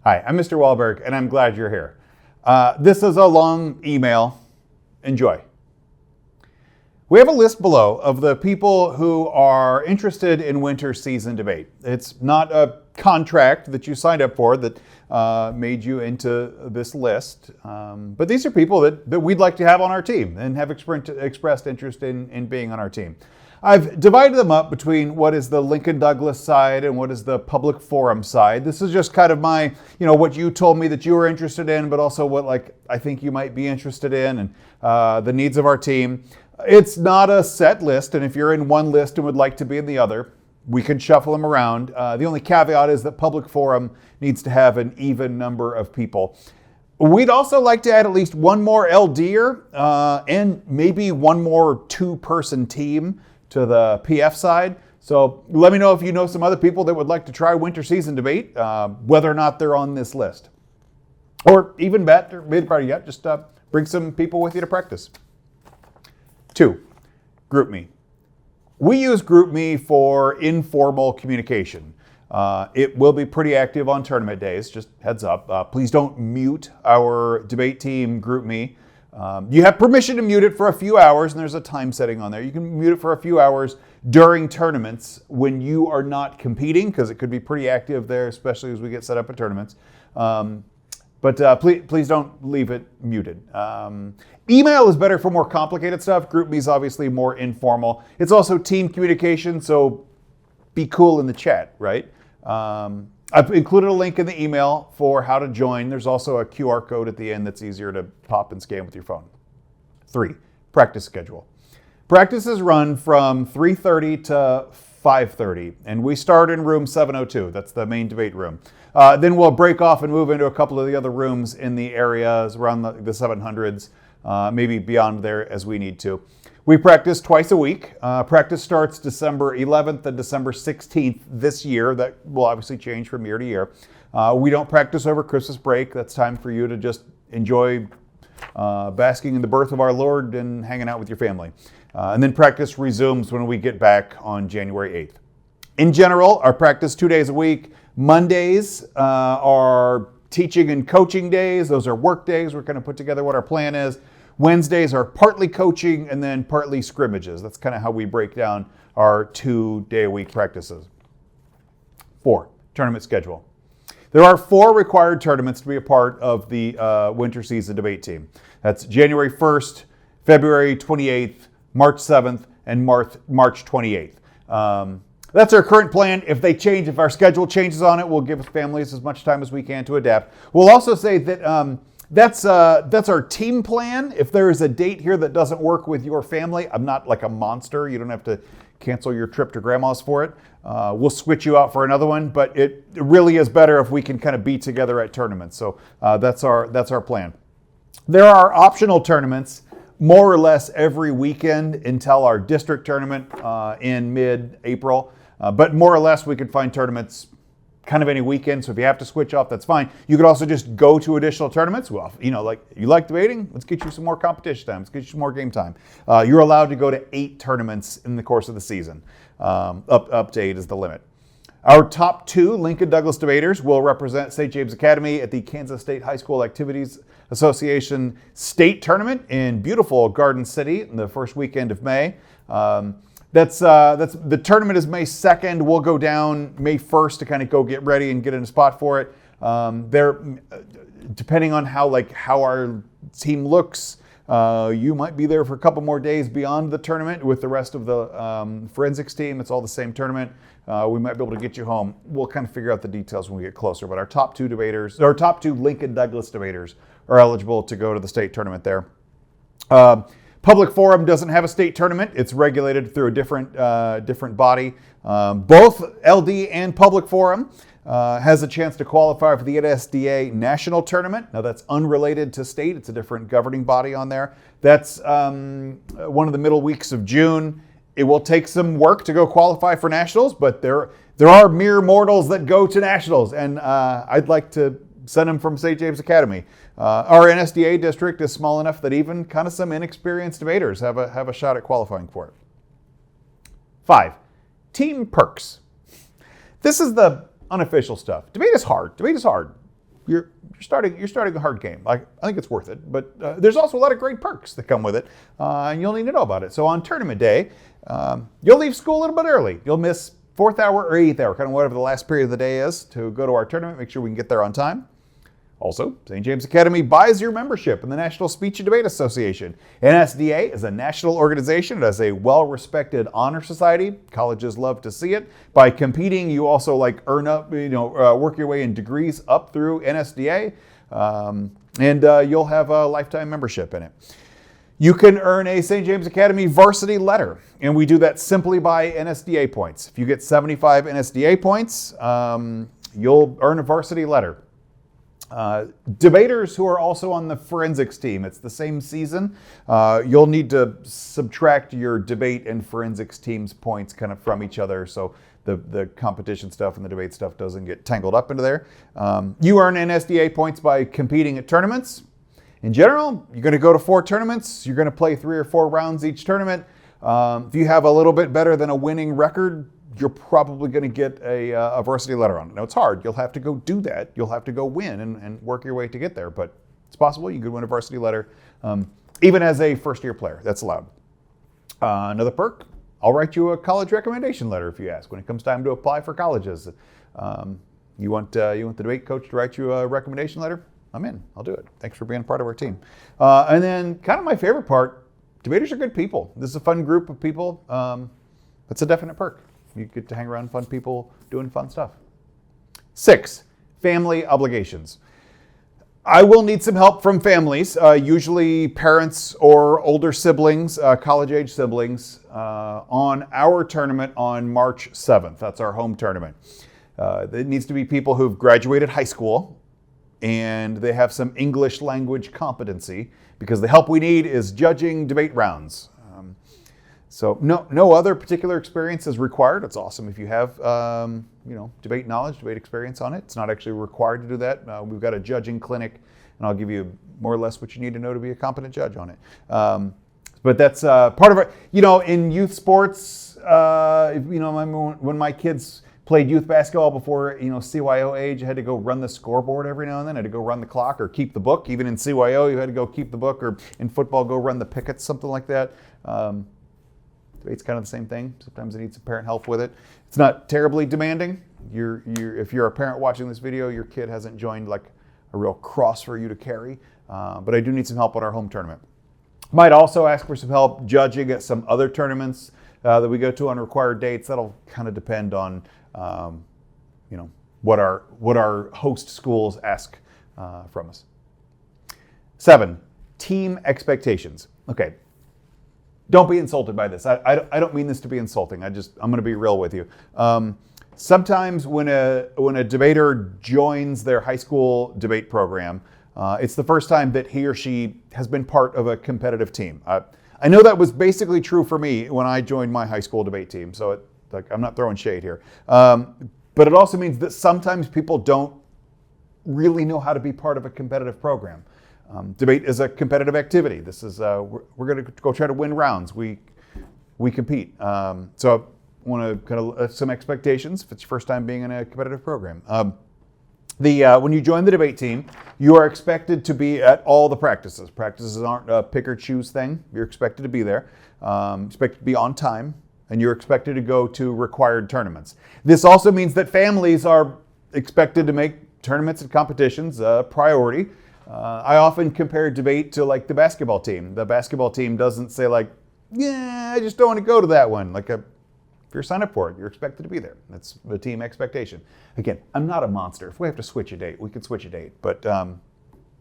Hi, I'm Mr. Wahlberg, and I'm glad you're here. This is a long email. Enjoy. We have a list below of the people who are interested in winter season debate. It's not a contract that you signed up for that made you into this list, but these are people that we'd like to have on our team and have expressed interest in being on our team. I've divided them up between what is the Lincoln Douglas side and what is the public forum side. This is just kind of my, what you told me that you were interested in, but also what I think you might be interested in and the needs of our team. It's not a set list, and if you're in one list and would like to be in the other, we can shuffle them around. The only caveat is that public forum needs to have an even number of people. We'd also like to add at least one more LDer and maybe one more two-person team to the PF side. So let me know if you know some other people that would like to try winter season debate, whether or not they're on this list. Or even better yet, just bring some people with you to practice. 2, GroupMe. We use GroupMe for informal communication. It will be pretty active on tournament days, just heads up. Please don't mute our debate team GroupMe. You have permission to mute it for a few hours, and there's a time setting on there. You can mute it for a few hours during tournaments when you are not competing, because it could be pretty active there, especially as we get set up at tournaments. But please don't leave it muted. Email is better for more complicated stuff. GroupMe is obviously more informal. It's also team communication, so be cool in the chat, right? I've included a link in the email for how to join. There's also a QR code at the end that's easier to pop and scan with your phone. 3, practice schedule. Practices run from 3:30 to 5:30, and we start in room 702. That's the main debate room. Then we'll break off and move into a couple of the other rooms in the areas around the 700s, maybe beyond there as we need to. We practice twice a week. Practice starts December 11th and December 16th this year. That will obviously change from year to year. We don't practice over Christmas break. That's time for you to just enjoy basking in the birth of our Lord and hanging out with your family. And then practice resumes when we get back on January 8th. In general, our practice 2 days a week. Mondays are teaching and coaching days. Those are work days. We're going to put together what our plan is. Wednesdays are partly coaching and then partly scrimmages. That's kind of how we break down our 2-day-a-week practices. 4, tournament schedule. There are 4 required tournaments to be a part of the winter season debate team. That's January 1st, February 28th, March 7th, and March 28th. That's our current plan. If they change, if our schedule changes on it, we'll give families as much time as we can to adapt. We'll also say that that's our team plan. If there is a date here that doesn't work with your family, I'm not like a monster. You don't have to cancel your trip to grandma's for it. We'll switch you out for another one, but it really is better if we can kind of be together at tournaments. So that's our plan. There are optional tournaments more or less every weekend until our district tournament in mid-April. But more or less, we could find tournaments kind of any weekend. So if you have to switch off, that's fine. You could also just go to additional tournaments. Well, like you like debating, let's get you some more competition time. Let's get you some more game time. You're allowed to go to 8 tournaments in the course of the season. Up to 8 is the limit. Our top 2 Lincoln Douglas debaters will represent St. James Academy at the Kansas State High School Activities Association State Tournament in beautiful Garden City in the first weekend of May. That's the tournament is May 2nd. We'll go down May 1st to kind of go get ready and get in a spot for it. Depending on how our team looks, you might be there for a couple more days beyond the tournament with the rest of the forensics team. It's all the same tournament. We might be able to get you home. We'll kind of figure out the details when we get closer. But our top 2 Lincoln Douglas debaters are eligible to go to the state tournament there. Public Forum doesn't have a state tournament. It's regulated through a different body. Both LD and Public Forum has a chance to qualify for the NSDA National Tournament. Now that's unrelated to state. It's a different governing body on there. That's one of the middle weeks of June. It will take some work to go qualify for nationals, but there are mere mortals that go to nationals, and I'd like to send them from St. James Academy. Our NSDA district is small enough that even kind of some inexperienced debaters have a shot at qualifying for it. 5, team perks. This is the unofficial stuff. Debate is hard. you're starting a hard game. I think it's worth it, but there's also a lot of great perks that come with it, and you'll need to know about it. So on tournament day, you'll leave school a little bit early. You'll miss 4th hour or 8th hour, kind of whatever the last period of the day is, to go to our tournament. Make sure we can get there on time. Also, St. James Academy buys your membership in the National Speech and Debate Association. NSDA is a national organization. It has a well-respected honor society. Colleges love to see it. By competing, you also earn up, work your way in degrees up through NSDA, and you'll have a lifetime membership in it. You can earn a St. James Academy varsity letter, and we do that simply by NSDA points. If you get 75 NSDA points, you'll earn a varsity letter. Debaters who are also on the forensics team, it's the same season. You'll need to subtract your debate and forensics teams points kind of from each other, so the competition stuff and the debate stuff doesn't get tangled up into there. You earn NSDA points by competing at tournaments. In general, you're going to go to 4 tournaments. You're going to play 3 or 4 rounds each tournament. If you have a little bit better than a winning record, you're probably going to get a varsity letter on it. Now, it's hard. You'll have to go do that. You'll have to go win and work your way to get there. But it's possible you could win a varsity letter, even as a first-year player. That's allowed. Another perk, I'll write you a college recommendation letter if you ask. When it comes time to apply for colleges, you want the debate coach to write you a recommendation letter? I'm in. I'll do it. Thanks for being part of our team. And then kind of my favorite part, debaters are good people. This is a fun group of people. It's a definite perk. You get to hang around fun people doing fun stuff. 6, family obligations. I will need some help from families, usually parents or older siblings, college-age siblings, on our tournament on March 7th. That's our home tournament. It needs to be people who've graduated high school and they have some English language competency, because the help we need is judging debate rounds. So no other particular experience is required. It's awesome if you have debate knowledge, debate experience on it. It's not actually required to do that. We've got a judging clinic, and I'll give you more or less what you need to know to be a competent judge on it. But that's part of it. In youth sports, when my kids played youth basketball before CYO age, I had to go run the scoreboard every now and then. I had to go run the clock or keep the book. Even in CYO, you had to go keep the book, or in football, go run the pickets, something like that. Debate's kind of the same thing. Sometimes it needs some parent help with it. It's not terribly demanding. If you're a parent watching this video, your kid hasn't joined a real cross for you to carry. But I do need some help on our home tournament. Might also ask for some help judging at some other tournaments that we go to on required dates. That'll kind of depend on what our host schools ask from us. 7, team expectations. Okay. Don't be insulted by this. I don't mean this to be insulting. I'm going to be real with you. Sometimes when a debater joins their high school debate program, it's the first time that he or she has been part of a competitive team. I know that was basically true for me when I joined my high school debate team, so I'm not throwing shade here. But it also means that sometimes people don't really know how to be part of a competitive program. Debate is a competitive activity. This is we're going to go try to win rounds. We compete. So I want to kind of some expectations if it's your first time being in a competitive program. When you join the debate team, you are expected to be at all the practices. Practices aren't a pick or choose thing. You're expected to be there. Expected to be on time, and you're expected to go to required tournaments. This also means that families are expected to make tournaments and competitions a priority. I often compare debate to the basketball team. The basketball team doesn't say I just don't want to go to that one. If you're signed up for it, you're expected to be there. That's the team expectation. Again, I'm not a monster. If we have to switch a date, we can switch a date. But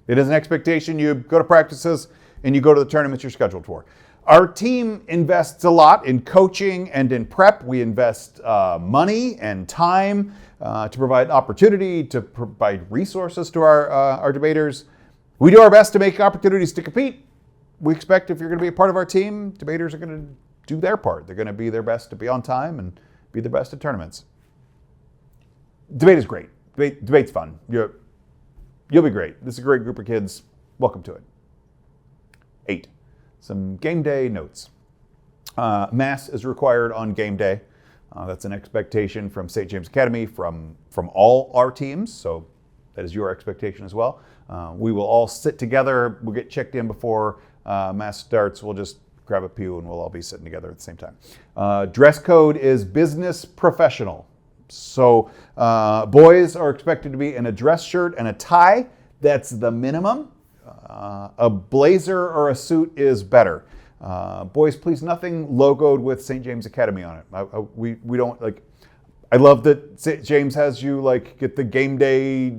it is an expectation. You go to practices and you go to the tournaments you're scheduled for. Our team invests a lot in coaching and in prep. We invest money and time to provide opportunity, to provide resources to our debaters. We do our best to make opportunities to compete. We expect if you're going to be a part of our team, debaters are going to do their part. They're going to be their best to be on time and be their best at tournaments. Debate is great. Debate's fun. You'll be great. This is a great group of kids. Welcome to it. 8, some game day notes. Mass is required on game day. That's an expectation from St. James Academy, from all our teams. So that is your expectation as well. We will all sit together. We'll get checked in before mass starts. We'll just grab a pew and we'll all be sitting together at the same time. Dress code is business professional. So boys are expected to be in a dress shirt and a tie. That's the minimum. A blazer or a suit is better. Boys, please, nothing logoed with St. James Academy on it. We don't like. I love that St. James has you like get the game day,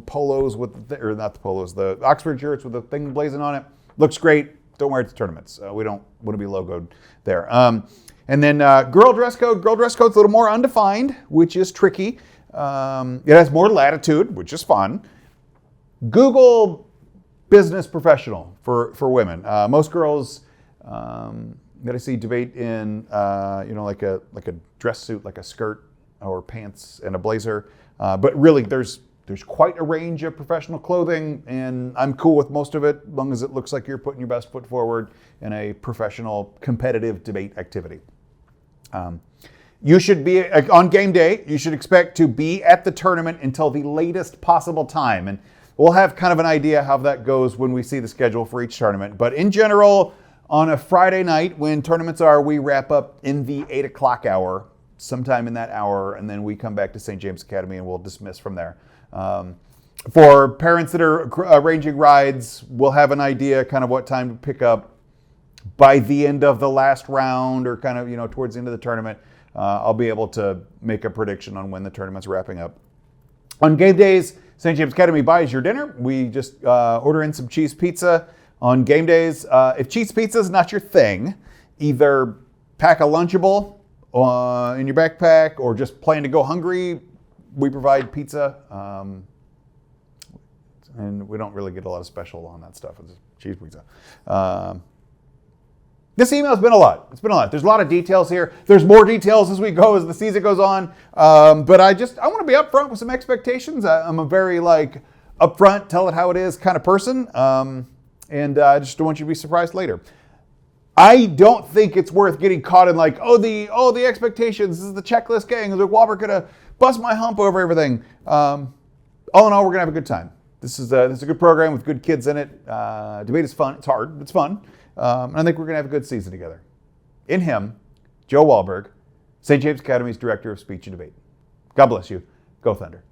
polos with or not the polos, the Oxford shirts with the thing blazing on it. Looks great. Don't wear it to tournaments. We don't want to be logoed there. And then girl dress code. Girl dress code's a little more undefined, which is tricky. It has more latitude, which is fun. Google business professional for women. Most girls that I see debate in like a dress suit, like a skirt or pants and a blazer. But really, there's quite a range of professional clothing, and I'm cool with most of it, as long as it looks like you're putting your best foot forward in a professional, competitive debate activity. You should be, on game day, you should expect to be at the tournament until the latest possible time. And we'll have kind of an idea how that goes when we see the schedule for each tournament. But in general, on a Friday night when tournaments are, we wrap up in the 8 o'clock hour, sometime in that hour, and then we come back to St. James Academy and we'll dismiss from there. For parents that are arranging rides, we'll have an idea kind of what time to pick up by the end of the last round or kind of, towards the end of the tournament. I'll be able to make a prediction on when the tournament's wrapping up. On game days, St. James Academy buys your dinner. We just order in some cheese pizza. On game days, if cheese pizza is not your thing, either pack a Lunchable in your backpack or just plan to go hungry. We provide pizza, and we don't really get a lot of special on that stuff. It's cheese pizza. This email has been a lot. It's been a lot. There's a lot of details here. There's more details as we go, as the season goes on. But I want to be upfront with some expectations. I'm a very upfront, tell it how it is kind of person. And I just don't want you to be surprised later. I don't think it's worth getting caught in the expectations. This is the checklist gang. Like, well, we're gonna bust my hump over everything. All in all, we're gonna have a good time. This is a good program with good kids in it. Debate is fun. It's hard, but it's fun. And I think we're gonna have a good season together. In him, Joe Wahlberg, St. James Academy's Director of Speech and Debate. God bless you. Go Thunder.